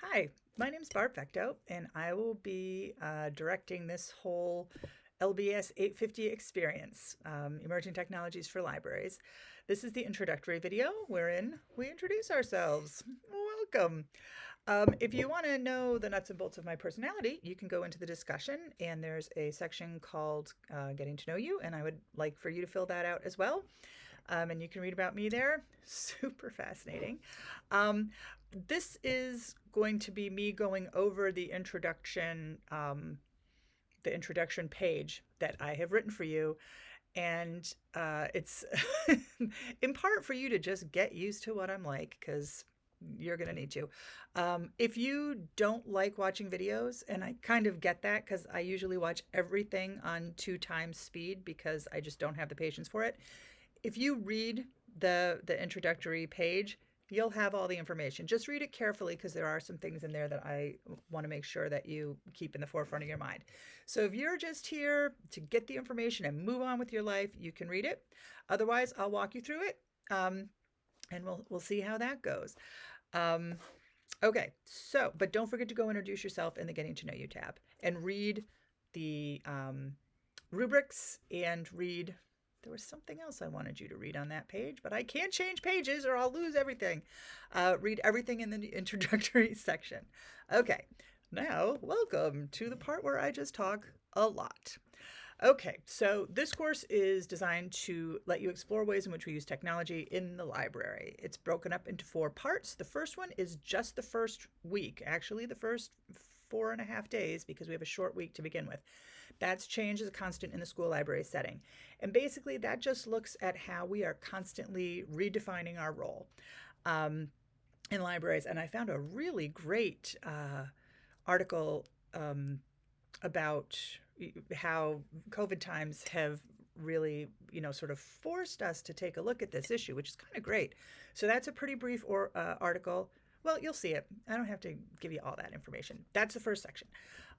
Hi, my name is Barb Fecto, and I will be directing this whole LBS850 experience, Emerging Technologies for Libraries. This is the introductory video wherein we introduce ourselves. Welcome. If you want to know the nuts and bolts of my personality, you can go into the discussion, and there's a section called Getting to Know You, and I would like for you to fill that out as well. And you can read about me there. Super fascinating. Um, this is going to be me going over the introduction page that I have written for you, and it's in part for you to just get used to what I'm like, because you're going to need to. If you don't like watching videos, and I kind of get that because I usually watch everything on 2 times speed because I just don't have the patience for it. If you read the introductory page, you'll have all the information. Just read it carefully because there are some things in there that I want to make sure that you keep in the forefront of your mind. So if you're just here to get the information and move on with your life, you can read it. Otherwise, I'll walk you through it, and we'll see how that goes. Um, okay, so but don't forget to go introduce yourself in the Getting to Know You tab and read the rubrics and read. There was something else I wanted you to read on that page, but I can't change pages or I'll lose everything. Read everything in the introductory section. Okay, now welcome to the part where I just talk a lot. Okay, so this course is designed to let you explore ways in which we use technology in the library. It's broken up into 4 parts. The first one is just the first week, actually, the first 4.5 days, because we have a short week to begin with. That's change as a constant in the school library setting. And basically, that just looks at how we are constantly redefining our role in libraries. And I found a really great article about how COVID times have really, sort of forced us to take a look at this issue, which is kind of great. So that's a pretty brief article. Well, you'll see it. I don't have to give you all that information. That's the first section.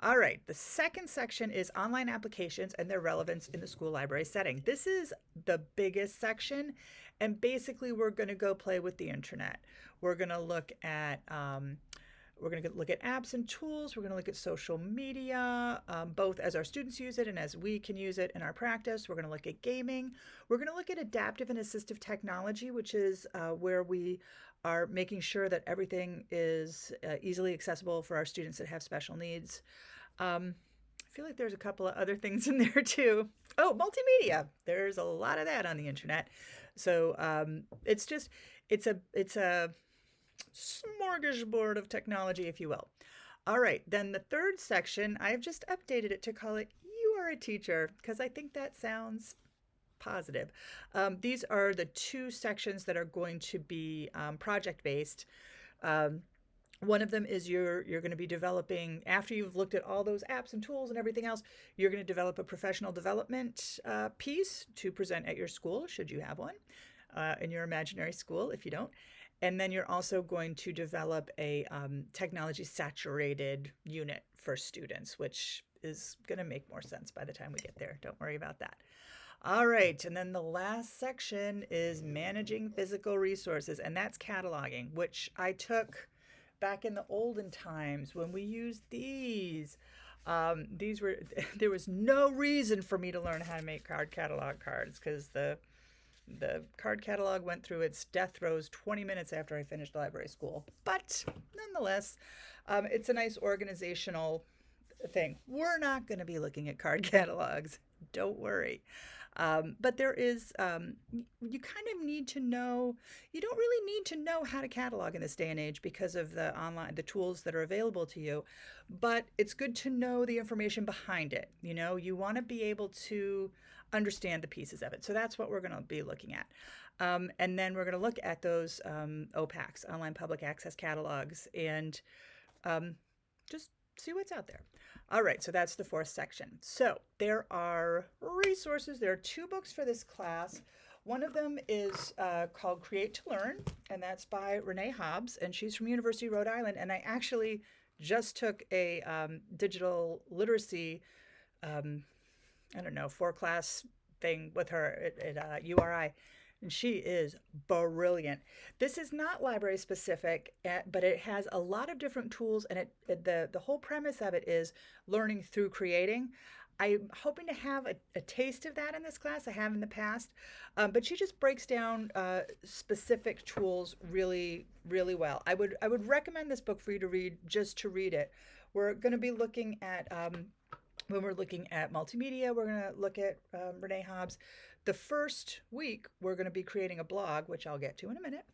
All right. The second section is online applications and their relevance in the school library setting. This is the biggest section. And basically, we're going to go play with the internet. We're going to look at apps and tools. We're going to look at social media, both as our students use it and as we can use it in our practice. We're going to look at gaming. We're going to look at adaptive and assistive technology, which is where we are making sure that everything is easily accessible for our students that have special needs. I feel like there's a couple of other things in there too. Oh, multimedia. There's a lot of that on the internet. So it's a smorgasbord of technology, if you will. All right, then the third section, I've just updated it to call it You Are a Teacher, because I think that sounds positive. These are the 2 sections that are going to be project based. Um, one of them is you're going to be developing, after you've looked at all those apps and tools and everything else, you're going to develop a professional development piece to present at your school, should you have one, in your imaginary school, if you don't. And then you're also going to develop a technology saturated unit for students, which is going to make more sense by the time we get there. Don't worry about that. All right. And then the last section is managing physical resources, and that's cataloging, which I took back in the olden times when we used these. These were there was no reason for me to learn how to make card catalog cards because the card catalog went through its death throes 20 minutes after I finished library school. But nonetheless, it's a nice organizational thing. We're not going to be looking at card catalogs. Don't worry. But there is, you kind of need to know, you don't really need to know how to catalog in this day and age because of the tools that are available to you. But it's good to know the information behind it. You want to be able to understand the pieces of it. So that's what we're going to be looking at. And then we're going to look at those OPACs, online public access catalogs, and just see what's out there. All right, so that's the 4th section. So there are resources. There are 2 books for this class. One of them is called Create to Learn, and that's by Renee Hobbs, and she's from University of Rhode Island. And I actually just took a digital literacy, I don't know, 4-class thing with her at URI. And she is brilliant. This is not library specific, but it has a lot of different tools, and the whole premise of it is learning through creating. I'm hoping to have a taste of that in this class. I have in the past, but she just breaks down specific tools really, really well. I would recommend this book for you to read, just to read it. We're going to be looking at when we're looking at multimedia, we're going to look at Renee Hobbs. The first week, we're going to be creating a blog, which I'll get to in a minute.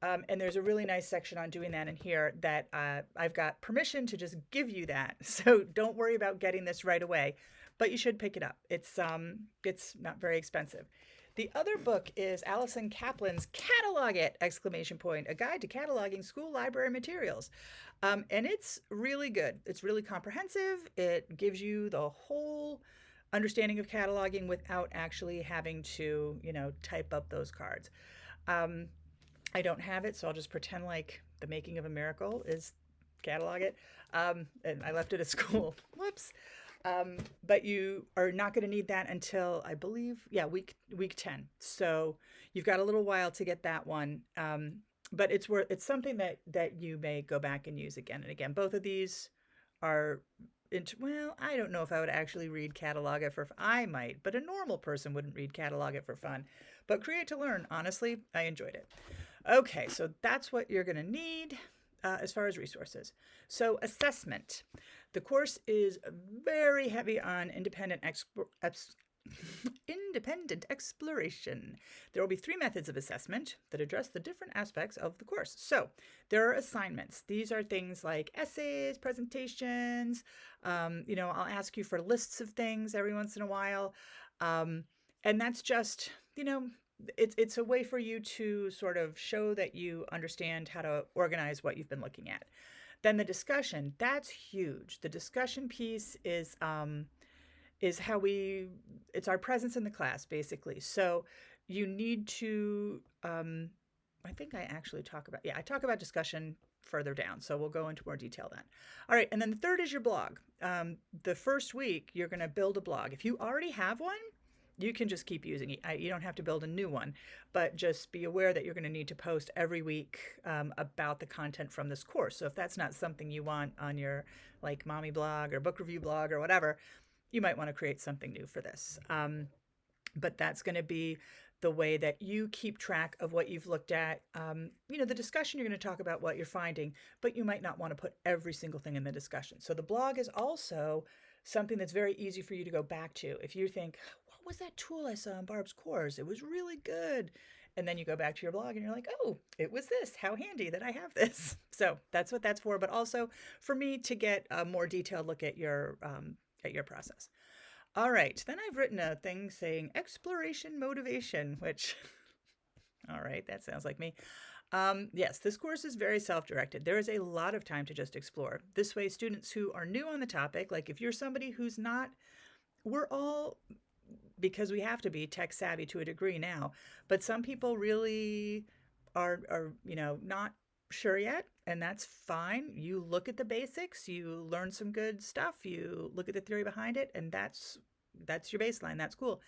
And there's a really nice section on doing that in here that I've got permission to just give you that. So don't worry about getting this right away, but you should pick it up. It's not very expensive. The other book is Allison Kaplan's Catalog It! Exclamation point, a guide to cataloging school library materials. And it's really good. It's really comprehensive. It gives you the whole understanding of cataloging without actually having to, type up those cards. I don't have it, so I'll just pretend like The Making of a Miracle is Catalog It. And I left it at school. Whoops. But you are not going to need that until, I believe, week 10. So you've got a little while to get that one. But it's something that you may go back and use again and again. Both of these are well, I don't know if I would actually read Catalog It for I might, but a normal person wouldn't read Catalog It for fun. But Create to Learn, honestly, I enjoyed it. Okay, so that's what you're going to need as far as resources. So assessment. The course is very heavy on independent exploration. There will be 3 methods of assessment that address the different aspects of the course. So there are assignments. These are things like essays, presentations. I'll ask you for lists of things every once in a while. And that's just, it's a way for you to sort of show that you understand how to organize what you've been looking at. Then the discussion, that's huge. The discussion piece is how it's our presence in the class, basically. So you need to, I think I actually I talk about discussion further down. So we'll go into more detail then. All right. And then the third is your blog. The first week, you're going to build a blog. If you already have one, you can just keep using it. You don't have to build a new one, but just be aware that you're going to need to post every week about the content from this course. So if that's not something you want on your mommy blog or book review blog or whatever, you might want to create something new for this. But that's going to be the way that you keep track of what you've looked at. The discussion, you're going to talk about what you're finding, but you might not want to put every single thing in the discussion. So the blog is also something that's very easy for you to go back to. If you think, what was that tool I saw in Barb's course? It was really good. And then you go back to your blog and you're like, oh, it was this. How handy that I have this. So that's what that's for. But also for me to get a more detailed look at your process. All right. Then I've written a thing saying exploration motivation, which, all right, that sounds like me. Yes, this course is very self-directed. There is a lot of time to just explore. This way, students who are new on the topic, like if you're somebody who's not, we're all, because we have to be tech savvy to a degree now, but some people really are not sure yet, and that's fine. You look at the basics, you learn some good stuff, you look at the theory behind it, and that's your baseline. That's cool.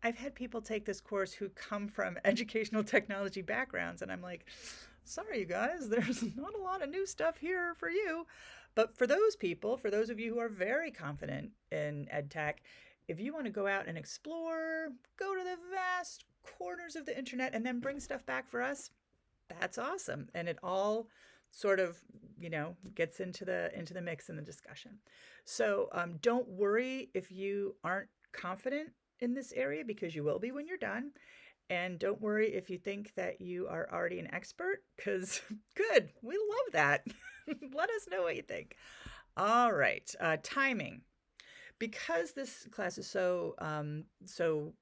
I've had people take this course who come from educational technology backgrounds, and I'm like, sorry, you guys, there's not a lot of new stuff here for you. But for those people, for those of you who are very confident in ed tech, if you want to go out and explore, go to the vast corners of the internet and then bring stuff back for us, that's awesome. And it all sort of, gets into the mix in the discussion. So don't worry if you aren't confident in this area, because you will be when you're done. And don't worry if you think that you are already an expert, because good, we love that. Let us know what you think. All right, timing. Because this class is so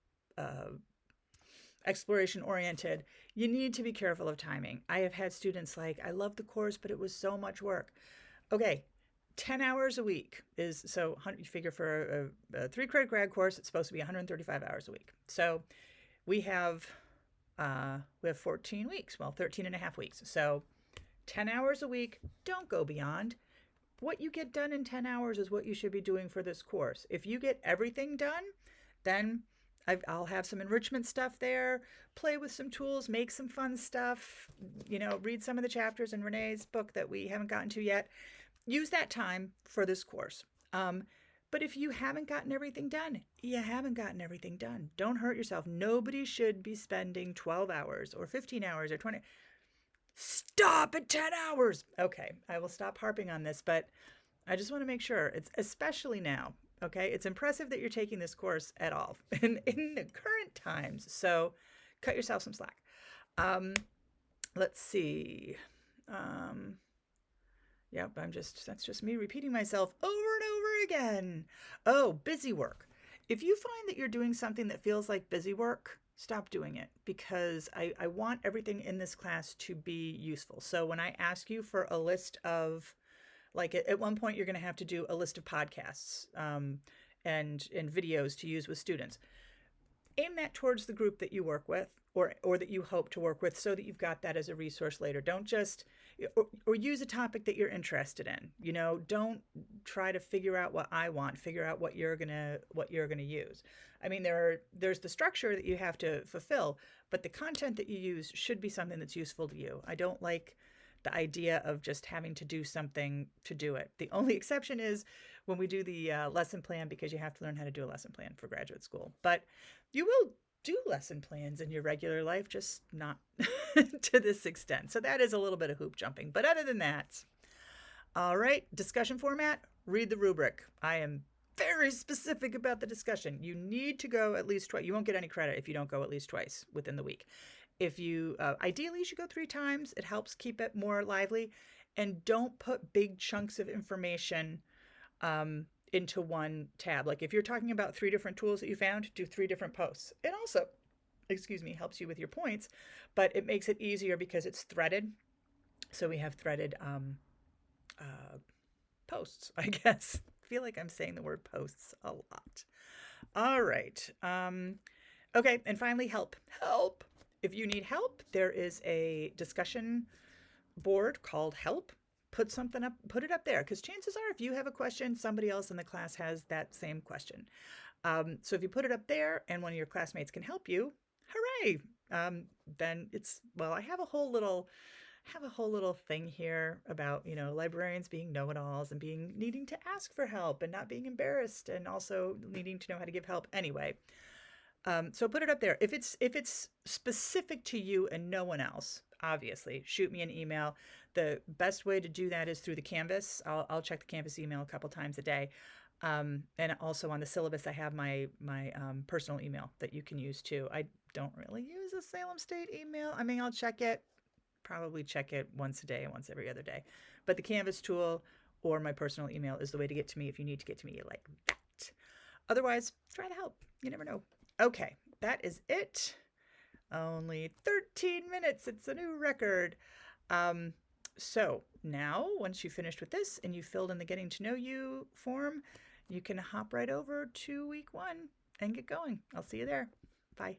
exploration oriented, you need to be careful of timing. I have had students like, I love the course, but it was so much work. Okay, 10 hours a week is, so you figure for a 3-credit grad course, it's supposed to be 135 hours a week. So we have 14 weeks, 13 and a half weeks. So 10 hours a week, don't go beyond. What you get done in 10 hours is what you should be doing for this course. If you get everything done, then I'll have some enrichment stuff there, play with some tools, make some fun stuff, read some of the chapters in Renee's book that we haven't gotten to yet. Use that time for this course. But if you haven't gotten everything done, you haven't gotten everything done. Don't hurt yourself. Nobody should be spending 12 hours or 15 hours or 20. Stop at 10 hours. Okay, I will stop harping on this, but I just want to make sure, it's especially now. Okay, it's impressive that you're taking this course at all in the current times. So cut yourself some slack. Let's see. Yep, that's just me repeating myself over and over again. Oh, busy work. If you find that you're doing something that feels like busy work, stop doing it, because I want everything in this class to be useful. So when I ask you for a list of, like at one point, you're going to have to do a list of podcasts and videos to use with students. Aim that towards the group that you work with, or that you hope to work with, so that you've got that as a resource later. Don't just or use a topic that you're interested in. Don't try to figure out what I want. Figure out what you're gonna use. I mean, there's the structure that you have to fulfill, but the content that you use should be something that's useful to you. I don't like the idea of just having to do something to do it. The only exception is when we do the lesson plan, because you have to learn how to do a lesson plan for graduate school. But you will do lesson plans in your regular life, just not to this extent. So that is a little bit of hoop jumping. But other than that, all right, discussion format, read the rubric. I am very specific about the discussion. You need to go at least twice. You won't get any credit if you don't go at least twice within the week. If you, ideally, you should go 3 times. It helps keep it more lively. And don't put big chunks of information into one tab. Like if you're talking about 3 different tools that you found, do 3 different posts. It also, helps you with your points, but it makes it easier because it's threaded. So we have threaded posts, I guess. I feel like I'm saying the word posts a lot. All right. Okay. And finally, help. Help. If you need help, there is a discussion board called Help. Put it up there, because chances are if you have a question, somebody else in the class has that same question. So if you put it up there and one of your classmates can help you, hooray! Then I have a whole little thing here about, librarians being know-it-alls and needing to ask for help and not being embarrassed, and also needing to know how to give help anyway. So put it up there. If it's specific to you and no one else, obviously, shoot me an email. The best way to do that is through the Canvas. I'll check the Canvas email a couple times a day. And also on the syllabus, I have my personal email that you can use too. I don't really use a Salem State email. I mean, I'll probably check it once a day, once every other day. But the Canvas tool or my personal email is the way to get to me if you need to get to me like that. Otherwise, try to help. You never know. Okay, that is it. Only 13 minutes. It's a new record. So now, once you've finished with this and you filled in the Getting to Know You form, you can hop right over to week 1 and get going. I'll see you there. Bye.